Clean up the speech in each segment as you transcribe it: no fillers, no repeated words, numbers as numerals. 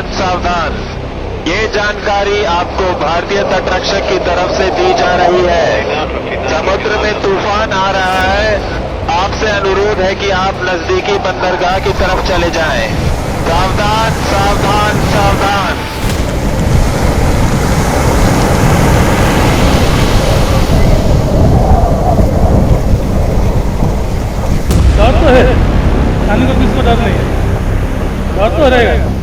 सावधान सावधान। ये जानकारी आपको भारतीय तटरक्षक की तरफ से दी जा रही है। समुद्र में तूफान आ रहा है। आपसे अनुरोध है कि आप नजदीकी बंदरगाह की तरफ चले जाएं। सावधान सावधान सावधान। डर तो है, खाने को किसको डर नहीं है, डर तो रहेगा।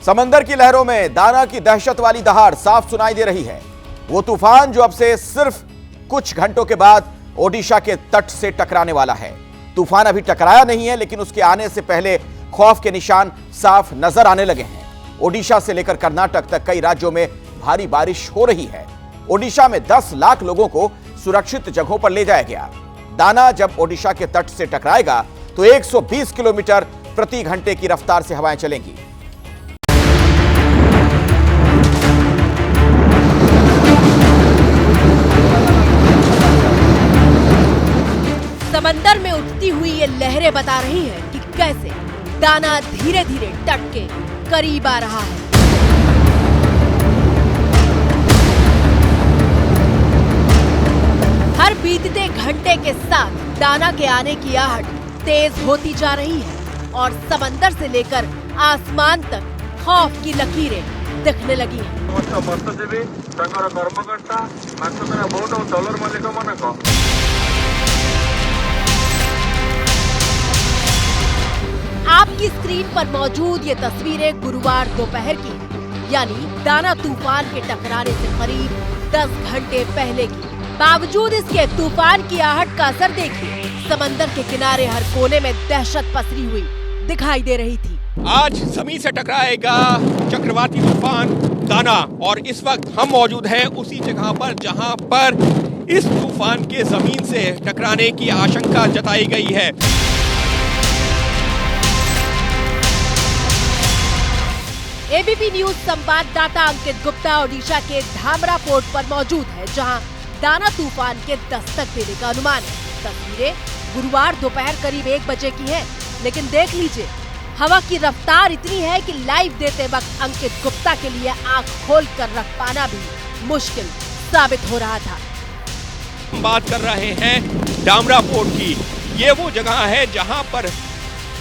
समंदर की लहरों में दाना की दहशत वाली दहाड़ साफ सुनाई दे रही है। वो तूफान जो अब से सिर्फ कुछ घंटों के बाद ओडिशा के तट से टकराने वाला है। तूफान अभी टकराया नहीं है, लेकिन उसके आने से पहले खौफ के निशान साफ नजर आने लगे हैं। ओडिशा से लेकर कर्नाटक तक कई राज्यों में भारी बारिश हो रही है। ओडिशा में 10 लाख लोगों को सुरक्षित जगहों पर ले जाया गया। दाना जब ओडिशा के तट से टकराएगा तो 120 किलोमीटर प्रति घंटे की रफ्तार से हवाएं चलेंगी। समंदर में उठती हुई ये लहरें बता रही हैं कि कैसे दाना धीरे धीरे तट के करीब आ रहा है। हर बीतते घंटे के साथ दाना के आने की आहट तेज होती जा रही है और समंदर से लेकर आसमान तक खौफ की लकीरें दिखने लगी हैं। आपकी स्क्रीन पर मौजूद ये तस्वीरें गुरुवार दोपहर की हैं, यानी दाना तूफान के टकराने से करीब 10 घंटे पहले की। बावजूद इसके तूफान की आहट का असर देखिए, समंदर के किनारे हर कोने में दहशत पसरी हुई दिखाई दे रही थी। आज जमीन से टकराएगा चक्रवाती तूफान दाना और इस वक्त हम मौजूद हैं उसी जगह पर जहां पर इस तूफान के जमीन से टकराने की आशंका जताई गई है। एबीपी न्यूज संवाददाता अंकित गुप्ता ओडिशा के धामरा पोर्ट पर मौजूद है, जहां दाना तूफान के दस्तक देने का अनुमान है। तस्वीरें गुरुवार दोपहर करीब 1 बजे की हैं, लेकिन देख लीजिए हवा की रफ्तार इतनी है कि लाइव देते वक्त अंकित गुप्ता के लिए आंख खोल कर रख पाना भी मुश्किल साबित हो रहा था। हम बात कर रहे हैं धामरा पोर्ट की। ये वो जगह है जहां पर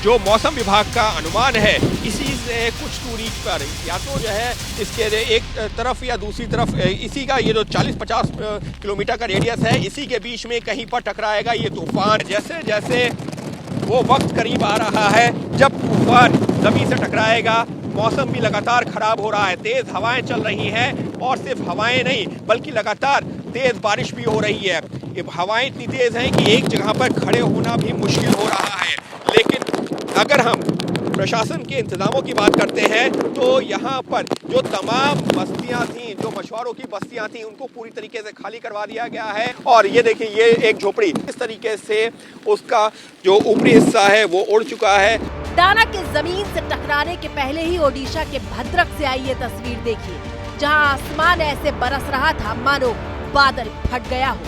जो मौसम विभाग का अनुमान है इसी से कुछ दूरी पर या तो जो है इसके एक तरफ या दूसरी तरफ इसी का ये जो 40-50 किलोमीटर का रेडियस है इसी के बीच में कहीं पर टकराएगा ये तूफान। जैसे जैसे वो वक्त करीब आ रहा है जब तूफान जमीन से टकराएगा, मौसम भी लगातार खराब हो रहा है, तेज हवाएं चल रही हैं और सिर्फ हवाएं नहीं बल्कि लगातार तेज बारिश भी हो रही है। ये हवाएं इतनी तेज हैं कि एक जगह पर खड़े होना भी मुश्किल हो रहा है। लेकिन अगर हम प्रशासन के इंतजामों की बात करते हैं तो यहाँ पर जो तमाम बस्तियाँ थीं, जो मछुआरों की बस्तियाँ थीं, उनको पूरी तरीके से खाली करवा दिया गया है। और ये देखिए ये एक झोपड़ी इस तरीके से उसका जो ऊपरी हिस्सा है वो उड़ चुका है। दाना के जमीन से टकराने के पहले ही ओडिशा के भद्रक से आई ये तस्वीर देखिए, जहां आसमान ऐसे बरस रहा था मानो बादल फट गया हो।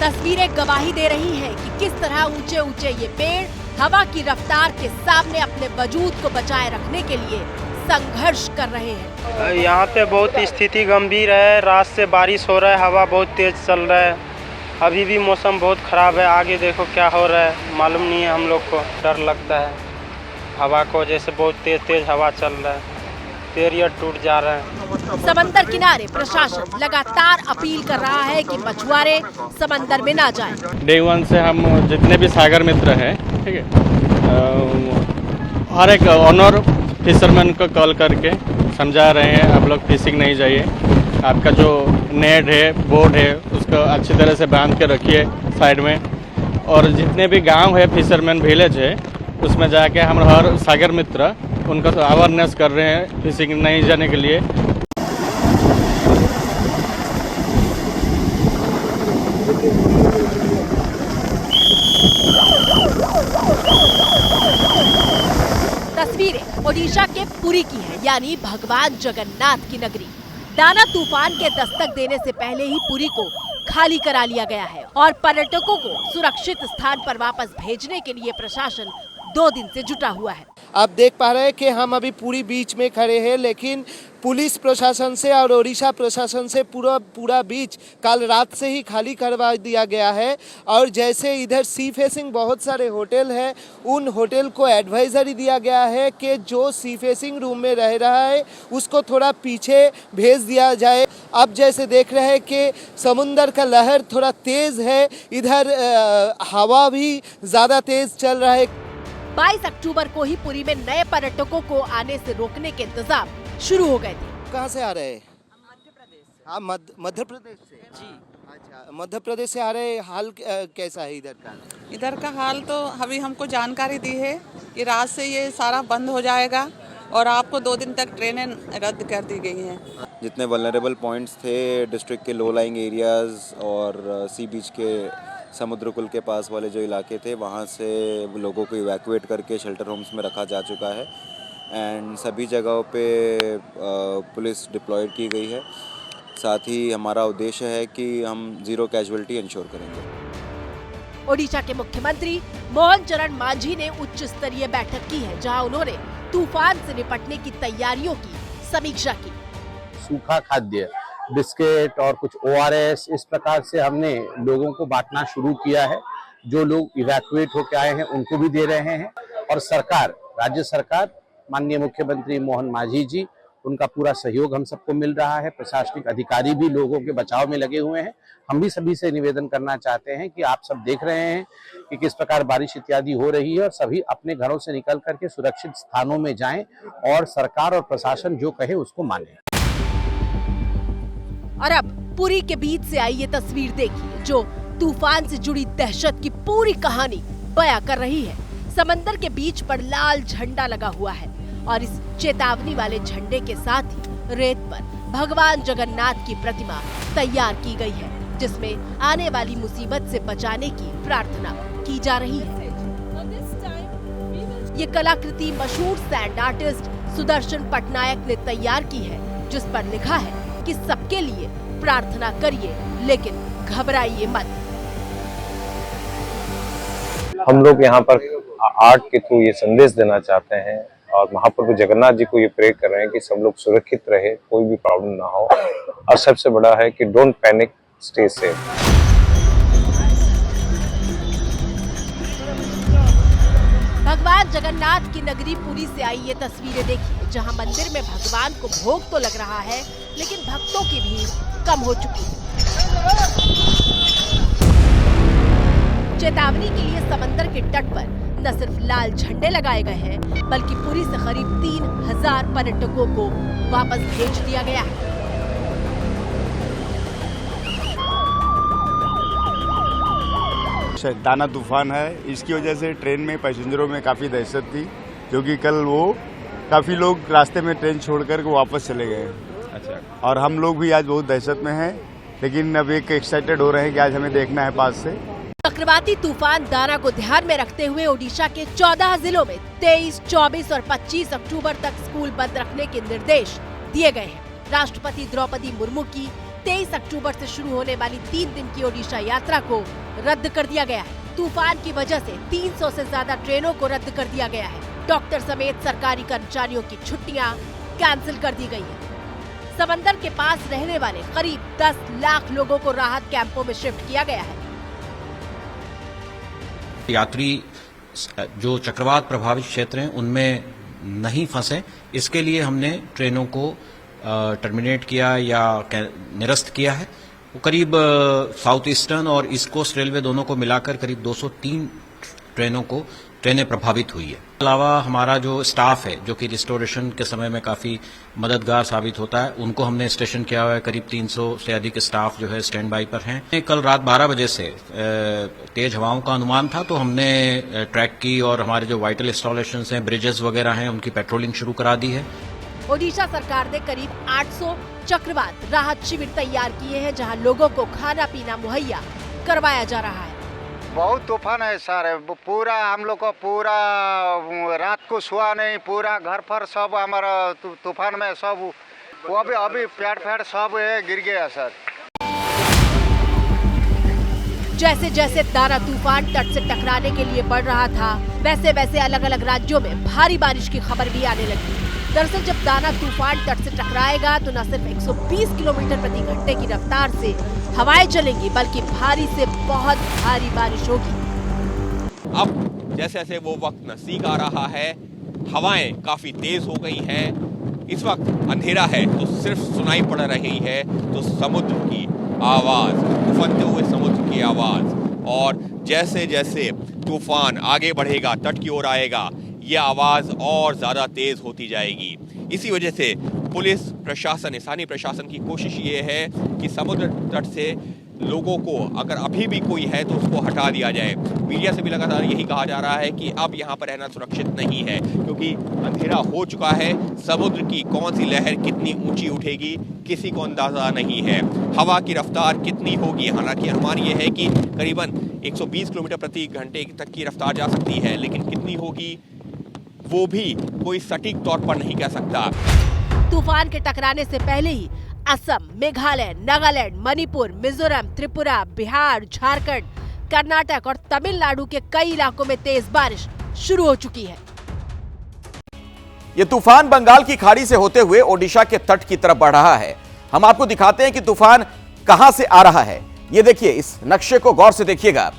तस्वीरें गवाही दे रही हैं कि किस तरह ऊंचे ऊंचे ये पेड़ हवा की रफ्तार के सामने अपने वजूद को बचाए रखने के लिए संघर्ष कर रहे हैं। यहाँ पे बहुत स्थिति गंभीर है। रात से बारिश हो रहा है, हवा बहुत तेज चल रहा है। अभी भी मौसम बहुत खराब है, आगे देखो क्या हो रहा है मालूम नहीं है। हम लोग को डर लगता है हवा को, जैसे बहुत तेज हवा चल रहा है, पेड़ टूट जा रहा है। समंदर किनारे प्रशासन लगातार अपील कर रहा है कि मछुआरे समंदर में ना जाएं। डे 1 से हम जितने भी सागर मित्र हैं, ठीक है, हर एक ऑनर फिशरमैन को कॉल करके समझा रहे हैं आप लोग फिशिंग नहीं जाइए, आपका जो नेट है बोट है उसको अच्छी तरह से बांध के रखिए साइड में। और जितने भी गांव है फिशरमैन विलेज है उसमें जाके हम हर सागर मित्र उनको अवेयरनेस कर रहे हैं फिशिंग नहीं जाने के लिए। तस्वीरें ओडिशा के पुरी की है, यानी भगवान जगन्नाथ की नगरी। दाना तूफान के दस्तक देने से पहले ही पुरी को खाली करा लिया गया है और पर्यटकों को सुरक्षित स्थान पर वापस भेजने के लिए प्रशासन 2 दिन से जुटा हुआ है। आप देख पा रहे हैं कि हम अभी पूरी बीच में खड़े हैं, लेकिन पुलिस प्रशासन से और ओडिशा प्रशासन से पूरा बीच कल रात से ही खाली करवा दिया गया है। और जैसे इधर सी फेसिंग बहुत सारे होटल हैं, उन होटल को एडवाइजरी दिया गया है कि जो सी फेसिंग रूम में रह रहा है उसको थोड़ा पीछे भेज दिया जाए। अब जैसे देख रहे हैं कि समुंदर का लहर थोड़ा तेज़ है, इधर हवा भी ज़्यादा तेज़ चल रहा है। 22 अक्टूबर को ही पुरी में नए पर्यटकों को आने से रोकने के इंतजाम शुरू हो गए थे। कहाँ से आ रहे हैं? मध्य प्रदेश। हाँ, मध्य प्रदेश से जी। अच्छा, मध्य प्रदेश से आ रहे हैं। हाल कैसा है इधर का? इधर का हाल तो अभी हमको जानकारी दी है कि रात से ये सारा बंद हो जाएगा और आपको 2 दिन तक ट्रेनें रद्द कर दी गई हैं। जितने वल्नरेबल पॉइंट्स थे डिस्ट्रिक्ट के, लो लाइंग एरियाज़ और सी बीच के समुद्रकुल के पास वाले जो इलाके थे, वहाँ से लोगों को इवैक्यूएट करके शेल्टर होम्स में रखा जा चुका है। एंड सभी जगहों पे पुलिस डिप्लॉयड की गई है। साथ ही हमारा उद्देश्य है कि हम ज़ीरो कैजुअलिटी इंश्योर करेंगे। ओडिशा के मुख्यमंत्री मोहन चरण मांझी ने उच्च स्तरीय बैठक की है, जहां उन्होंने तूफान से निपटने की तैयारियों की समीक्षा की। सूखा खाद्य, बिस्किट और कुछ ORS इस प्रकार से हमने लोगों को बांटना शुरू किया है। जो लोग इवैक्यूएट होकर आए हैं उनको भी दे रहे हैं। और सरकार, राज्य सरकार, माननीय मुख्यमंत्री मोहन मांझी जी, उनका पूरा सहयोग हम सबको मिल रहा है। प्रशासनिक अधिकारी भी लोगों के बचाव में लगे हुए हैं। हम भी सभी से निवेदन करना चाहते हैं कि आप सब देख रहे हैं कि किस प्रकार बारिश इत्यादि हो रही है और सभी अपने घरों से निकल करके सुरक्षित स्थानों में जाएं और सरकार और प्रशासन जो कहे उसको माने। और अब पुरी के बीच से आई ये तस्वीर देखिए, जो तूफान से जुड़ी दहशत की पूरी कहानी बयां कर रही है। समंदर के बीच पर लाल झंडा लगा हुआ है और इस चेतावनी वाले झंडे के साथ ही रेत पर भगवान जगन्नाथ की प्रतिमा तैयार की गई है, जिसमें आने वाली मुसीबत से बचाने की प्रार्थना की जा रही है। ये कलाकृति मशहूर सैंड आर्टिस्ट सुदर्शन पटनायक ने तैयार की है, जिस पर लिखा है कि सबके लिए प्रार्थना करिए लेकिन घबराइए मत। हम लोग यहाँ पर आर्ट के थ्रू ये संदेश देना चाहते हैं और महाप्रभु जगन्नाथ जी को ये प्रे कर रहे हैं कि सब लोग सुरक्षित रहे, कोई भी प्रॉब्लम ना हो। और सबसे बड़ा है कि डोंट पैनिक, स्टे सेफ। भगवान जगन्नाथ की नगरी पुरी से आई ये तस्वीरें देखिए, जहां मंदिर में भगवान को भोग तो लग रहा है, लेकिन भक्तों की भीड़ कम हो चुकी है। चेतावनी के लिए समंदर के तट पर न सिर्फ लाल झंडे लगाए गए हैं, बल्कि पुरी से करीब 3000 पर्यटकों को वापस भेज दिया गया है। दाना तूफान है, इसकी वजह से ट्रेन में पैसेंजरों में काफ़ी दहशत थी, क्योंकि कल वो काफ़ी लोग रास्ते में ट्रेन छोड़कर वापस चले गए। अच्छा। और हम लोग भी आज बहुत दहशत में हैं, लेकिन अब एक एक्साइटेड हो रहे हैं कि आज हमें देखना है पास से। चक्रवाती तूफान दाना को ध्यान में रखते हुए ओडिशा के 14 जिलों में 23, 24 और 25 अक्टूबर तक स्कूल बंद रखने के निर्देश दिए गए हैं। राष्ट्रपति द्रौपदी मुर्मू की 23 अक्टूबर से शुरू होने वाली 3 दिन की ओडिशा यात्रा को रद्द कर दिया गया है। तूफान की वजह से 300 से ज्यादा ट्रेनों को रद्द कर दिया गया है। डॉक्टर समेत सरकारी कर्मचारियों की छुट्टियां कैंसिल कर दी गई है। समंदर के पास रहने वाले करीब 10 लाख लोगों को राहत कैंपों में शिफ्ट किया गया है। यात्री जो चक्रवात प्रभावित क्षेत्र हैं उनमें नहीं फंसे, इसके लिए हमने ट्रेनों को टर्मिनेट किया या निरस्त किया है। वो करीब साउथ ईस्टर्न और ईस्ट कोस्ट रेलवे दोनों को मिलाकर करीब 203 ट्रेनें प्रभावित हुई है। अलावा हमारा जो स्टाफ है, जो कि रिस्टोरेशन के समय में काफ़ी मददगार साबित होता है, उनको हमने स्टेशन किया हुआ है। करीब 300 से अधिक स्टाफ जो है स्टैंड बाई पर हैं। कल रात 12 बजे से तेज हवाओं का अनुमान था, तो हमने ट्रैक की और हमारे जो वाइटल इंस्टॉलेशंस हैं, ब्रिजेस वगैरह हैं, उनकी पेट्रोलिंग शुरू करा दी है। ओडिशा सरकार ने करीब 800 चक्रवात राहत शिविर तैयार किए हैं, जहां लोगों को खाना पीना मुहैया करवाया जा रहा है। बहुत तूफान है सर, पूरा हम लोग को पूरा रात को सोआ नहीं, पूरा घर पर सब हमारा तूफान में सब वो अभी पेड़ सब गिर गया सर। जैसे जैसे दाना तूफान तट से टकराने के लिए बढ़ रहा था, वैसे वैसे अलग अलग राज्यों में भारी बारिश की खबर भी आने लगी। दरअसल जब दाना तूफान तट से टकराएगा तो न सिर्फ 120 किलोमीटर प्रति घंटे की रफ्तार से हवाएं चलेंगी, बल्कि भारी से बहुत भारी बारिश होगी। अब जैसे जैसे वो वक्त नजदीक आ रहा है, हवाएं काफी तेज हो गई हैं। इस वक्त अंधेरा है तो सिर्फ सुनाई पड़ रही है तो समुद्र की आवाज, उफनते हुए समुद्र की आवाज। और जैसे जैसे तूफान आगे बढ़ेगा, तट की ओर आएगा, ये आवाज और ज्यादा तेज होती जाएगी। इसी वजह से पुलिस प्रशासन, स्थानीय प्रशासन की कोशिश ये है कि समुद्र तट से लोगों को अगर अभी भी कोई है तो उसको हटा दिया जाए। मीडिया से भी लगातार यही कहा जा रहा है कि अब यहाँ पर रहना सुरक्षित नहीं है, क्योंकि अंधेरा हो चुका है। समुद्र की कौन सी लहर कितनी ऊंची उठेगी किसी को अंदाजा नहीं है। हवा की रफ्तार कितनी होगी, हालांकि अनुमान ये है कि करीबन 120 किलोमीटर प्रति घंटे तक की रफ्तार जा सकती है, लेकिन कितनी होगी वो भी कोई सटीक तौर पर नहीं कह सकता। तूफान के टकराने से पहले ही असम, मेघालय, नागालैंड, मणिपुर, मिजोरम, त्रिपुरा, बिहार, झारखंड, कर्नाटक और तमिलनाडु के कई इलाकों में तेज बारिश शुरू हो चुकी है। यह तूफान बंगाल की खाड़ी से होते हुए ओडिशा के तट की तरफ बढ़ रहा है। हम आपको दिखाते हैं कि तूफान कहां से आ रहा है। ये देखिए, इस नक्शे को गौर से देखिएगा।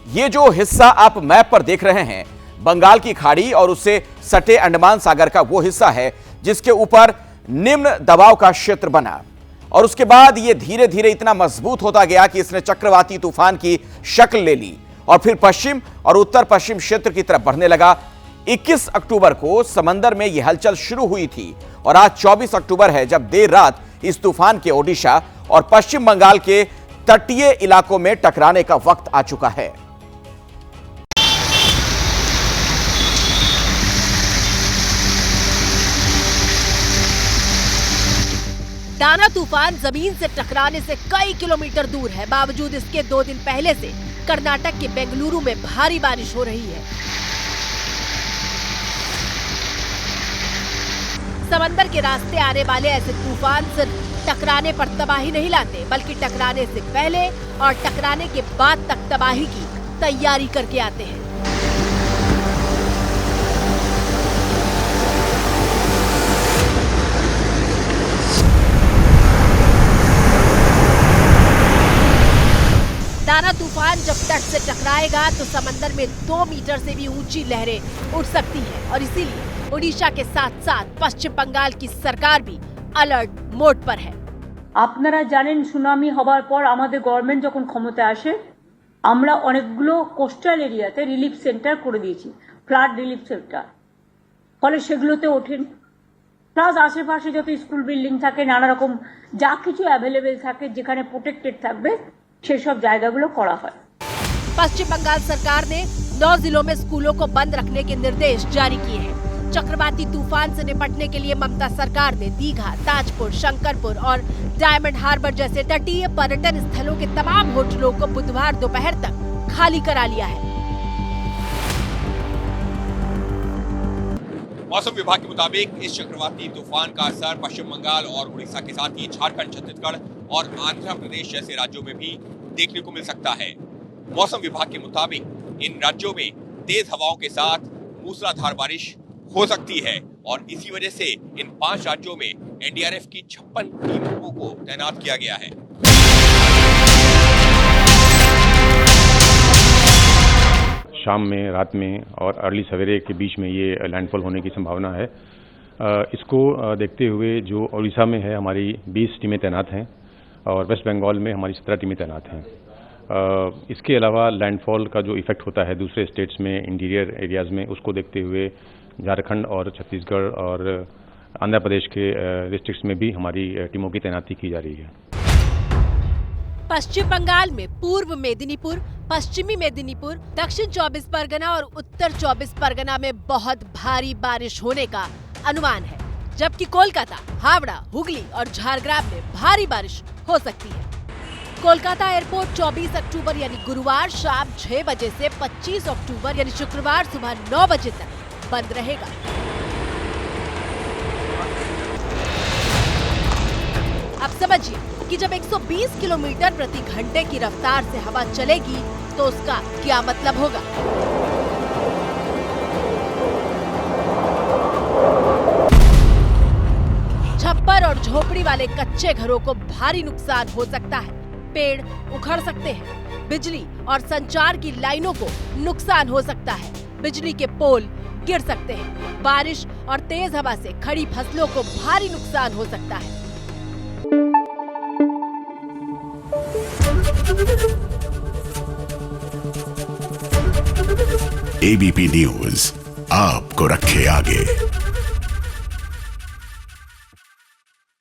ये जो हिस्सा आप मैप पर देख रहे हैं, बंगाल की खाड़ी और उससे सटे अंडमान सागर का वो हिस्सा है जिसके ऊपर निम्न दबाव का क्षेत्र बना, और उसके बाद यह धीरे धीरे इतना मजबूत होता गया कि इसने चक्रवाती तूफान की शक्ल ले ली और फिर पश्चिम और उत्तर पश्चिम क्षेत्र की तरफ बढ़ने लगा। 21 अक्टूबर को समंदर में यह हलचल शुरू हुई थी और आज 24 अक्टूबर है जब देर रात इस तूफान के ओडिशा और पश्चिम बंगाल के तटीय इलाकों में टकराने का वक्त आ चुका है। दाना तूफान जमीन से टकराने से कई किलोमीटर दूर है, बावजूद इसके 2 दिन पहले से कर्नाटक के बेंगलुरु में भारी बारिश हो रही है। समंदर के रास्ते आने वाले ऐसे तूफान सिर्फ टकराने पर तबाही नहीं लाते, बल्कि टकराने से पहले और टकराने के बाद तक तबाही की तैयारी करके आते हैं। दाना तूफान जब तट से टकराएगा तो समंदर में 2 मीटर से भी ऊंची लहरें उठ सकती हैं, और इसीलिए ओडिशा के साथ साथ पश्चिम बंगाल की सरकार भी अलर्ट मोड पर है। আপনারা জানেন সুনামি হবার পর আমাদের গভর্নমেন্ট যখন ক্ষমতায় আসে আমরা অনেকগুলো কোস্টাল এরিয়াতে রিলিফ সেন্টার করে দিয়েছি, ফ্লাড রিলিফ সেন্টার, ফলে সেগুলোতে ওঠেন। প্লাস আশেপাশে যত স্কুল বিল্ডিং থাকে, নানা রকম যা কিছু অ্যাভেলেবেল থাকে যেখানে প্রোটেক্টেড থাকবে সেসব জায়গাগুলো করা হয়। पश्चिम बंगाल सरकार ने 9 जिलों में स्कूलों को बंद रखने के निर्देश जारी किए हैं। चक्रवाती तूफान से निपटने के लिए ममता सरकार ने दीघा, ताजपुर, शंकरपुर और डायमंड हार्बर जैसे तटीय पर्यटन स्थलों के तमाम होटलों को बुधवार दोपहर तक खाली करा लिया है। मौसम विभाग के मुताबिक इस चक्रवाती तूफान का असर पश्चिम बंगाल और उड़ीसा के साथ ही झारखंड, छत्तीसगढ़ और आंध्र प्रदेश जैसे राज्यों में भी देखने को मिल सकता है। मौसम विभाग के मुताबिक इन राज्यों में तेज हवाओं के साथ मूसलाधार बारिश हो सकती है और इसी वजह से इन 5 राज्यों में एनडीआरएफ की 56 टीमों को तैनात किया गया है। शाम में, रात में और अर्ली सवेरे के बीच में ये लैंडफॉल होने की संभावना है। इसको देखते हुए जो उड़ीसा में है हमारी 20 टीमें तैनात हैं और वेस्ट बंगाल में हमारी 17 टीमें तैनात हैं। इसके अलावा लैंडफॉल का जो इफेक्ट होता है दूसरे स्टेट्स में, इंटीरियर एरियाज़ में, उसको देखते हुए झारखंड और छत्तीसगढ़ और आंध्र प्रदेश के डिस्ट्रिक्ट्स में भी हमारी टीमों की तैनाती की जा रही है। पश्चिम बंगाल में पूर्व मेदिनीपुर, पश्चिमी मेदिनीपुर, दक्षिण 24 परगना और उत्तर 24 परगना में बहुत भारी बारिश होने का अनुमान है, जबकि कोलकाता, हावड़ा, हुगली और झारग्राम में भारी बारिश हो सकती है। कोलकाता एयरपोर्ट 24 अक्टूबर यानी गुरुवार शाम 6 बजे से 25 अक्टूबर यानी शुक्रवार सुबह 9 बजे तक बंद रहेगा। अब समझिए कि जब 120 किलोमीटर प्रति घंटे की रफ्तार से हवा चलेगी तो उसका क्या मतलब होगा। छप्पर और झोपड़ी वाले कच्चे घरों को भारी नुकसान हो सकता है। पेड़ उखड़ सकते हैं, बिजली और संचार की लाइनों को नुकसान हो सकता है, बिजली के पोल गिर सकते हैं, बारिश और तेज हवा से खड़ी फसलों को भारी नुकसान हो सकता है। एबीपी न्यूज आपको रखे आगे।